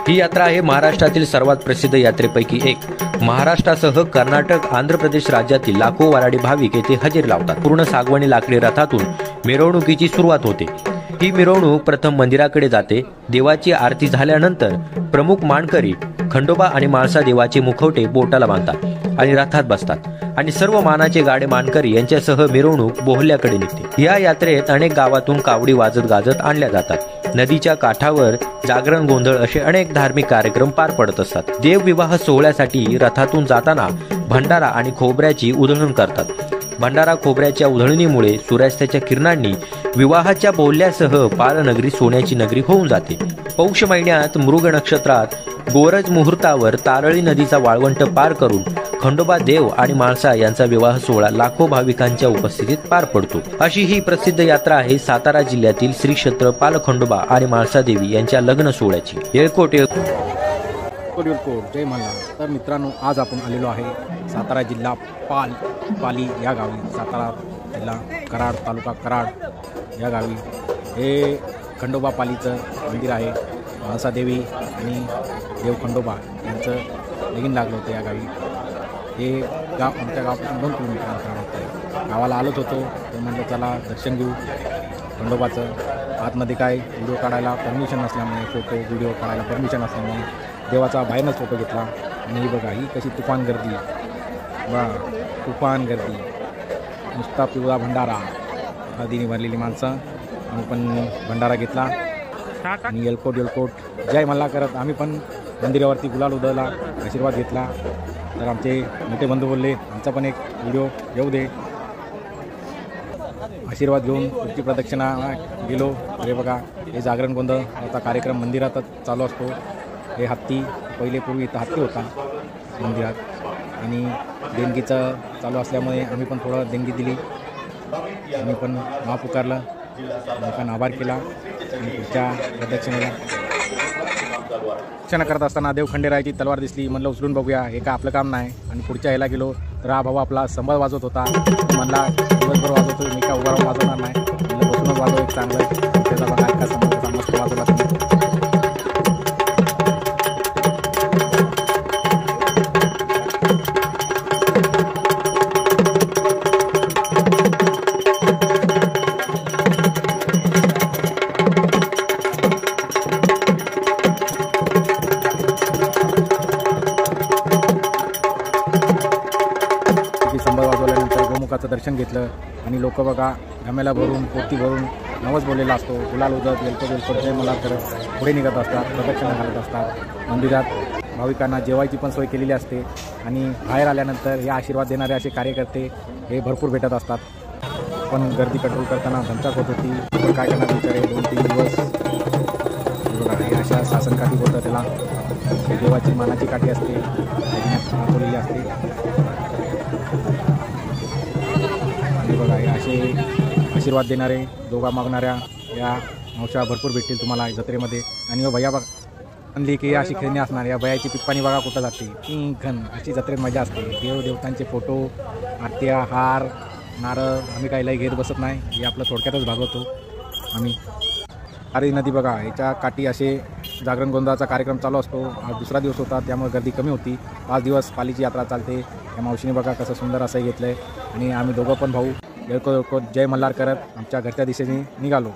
ही यात्रा आहे महाराष्ट्रातील सर्वात प्रसिद्ध यात्रेपैकी एक। महाराष्ट्रासह कर्नाटक, आंध्र प्रदेश राज्यातील लाखो वऱ्हाडी भाविक येथे हजेरी लावतात। पूर्ण सागवानी लाकडी रथातून मिरवणुकीची सुरुवात होते। ही मिरवणूक प्रथम मंदिराकडे जाते। देवाची आरती झाल्यानंतर प्रमुख मानकरी खंडोबा आणि म्हाळसा देवाचे मुखवटे बोटाला बांधतात आणि रथात बसतात आणि सर्व मानाचे गाडे मानकरी यांच्यासह मिरवणूक बोहल्याकडे निघते। या यात्रेत अनेक गावातून कावडी वाजत गाजत आणल्या जातात। नदीच्या काठावर जागरण, गोंधळ असे अनेक धार्मिक कार्यक्रम पार पडत असतात। देवविवाह सोहळ्यासाठी रथातून जाताना भंडारा आणि खोबऱ्याची उधळण करतात। भंडारा खोबऱ्याच्या उधळणीमुळे सूर्यास्ताच्या किरणांनी विवाहाच्या बोहल्यासह पालनगरी सोन्याची नगरी होऊन जाते। पौष महिन्यात मृग नक्षत्रात गोरज मुहूर्तावर तारळी नदीचा वाळवंट पार करून खंडोबा देव आणि म्हाळसा यांचा विवाह सोहळा लाखो भाविकांच्या उपस्थितीत पार पडतो। अशी ही प्रसिद्ध यात्रा आहे सातारा जिल्ह्यातील श्री क्षेत्र पालखंडोबा आणि म्हाळसा देवी यांच्या लग्न सोहळ्याची। येळकोट जय मल्हार। तर मित्रांनो, आज आपण आलेलो आहे सातारा जिल्हा पाली या गावी। सातारा जिल्हा कराड, तालुका कराड या गावी हे खंडोबा पालीचं मंदिर आहे। म्हाळसा देवी आणि देव खंडोबा यांचं लगीन लागलं होतं या गावी। हे गाव आमच्या गावापासून 2 किलोमीटर अंतरावर आहे। गावाला आलोच होतो तर म्हटलं चला दर्शन घेऊ खंडोबाचं। आतमध्ये काय व्हिडिओ काढायला परमिशन नसल्यामुळे, फोटो व्हिडिओ काढायला परमिशन नसल्यामुळे देवाचा बाहेरच फोटो घेतला। आणि ही बघा, ही कशी तुफान गर्दी, वा तुफान गर्दी, नुसता पिवळा भंडारा, हळदीने भरलेली माणसं। आम्ही पण भंडारा घेतला आणि येळकोट जय मल्हार करत आम्ही पण मंदिरावरती गुलाल उधळला, आशीर्वाद घेतला। तर आमचे मोठे बंधू बोलले आमचा पण एक व्हिडिओ येऊ दे। आशीर्वाद घेऊन पुढची प्रदक्षिणा गेलो। हे बघा, हे जागरण गोंधळ आता कार्यक्रम मंदिरातच चालू असतो। हे हत्ती, पहिले पूर्वी इथं हत्ती होता मंदिरात आणि देणगीचं चालू असल्यामुळे आम्ही पण थोडं देणगी दिली। आम्ही पण नाव पुकारलं, आम्ही पण आभार केला आणि पुढच्या प्रदक्षिणेला दर्शन करत असताना देव खंडेरायाची तलवार दिसली। म्हणलं उचलून बघूया, हे का आपलं काम नाही। आणि पुढच्या ह्याला गेलो तर हा भाऊ आपला संबळ वाजवत होता। म्हणला दिवसभर वाजवतो, मी का उभा राहून वाजवणार नाही, म्हणलं बसूनच वाजव एक चांगलं। त्याचा बघा एका संबळाचा मस्त वाजवला तुम्ही। संबळ वाजवल्यानंतर गोमुखाचं दर्शन घेतलं आणि लोक बघा घमेला भरून, पोती भरून नवस बोललेला असतो। गुलाल उधळत येळकोट जय मल्हार करत पुढे निघत असतात, प्रदक्षिणा घालत असतात। मंदिरात भाविकांना जेवायची पण सोय केलेली असते आणि बाहेर आल्यानंतर हे आशीर्वाद देणारे असे कार्यकर्ते हे भरपूर भेटत असतात। पण गर्दी कंट्रोल करताना धमकाक होत होती। काय करणार बिचारे 2-3 दिवस बघा, हे अशा शासनकाठी होतं, त्याला देवाची मानाची काठी असते, दाखवलेली असते। बघा, हे असे आशीर्वाद देणारे, दोघा मागणाऱ्या या मावशा भरपूर भेटतील तुम्हाला जत्रेमध्ये। आणि भैया बघा आणली की अशी खेळणी असणार, या भैयाची पिप्पानी बघा कुठं जाते घन, अशी जत्रेत मजा असते। देवदेवतांचे फोटो, आरत्या, हार, नारळ आम्ही काही लई घेत बसत नाही, हे आपलं थोडक्यातच भागवतो आम्ही। अरे नदी बघा, याच्या काठी असे जागरण गोंधळाचा कार्यक्रम चालू असतो। आज दुसरा दिवस होता त्यामुळे गर्दी कमी होती। 5 दिवस पालीची यात्रा चालते। या मावशीने बघा कसं सुंदर असं घेतलं आहे आणि आम्ही दोघं पण भाऊ येळकोट जय मल्हार करत आमच्या घरच्या दिशेने निघालो।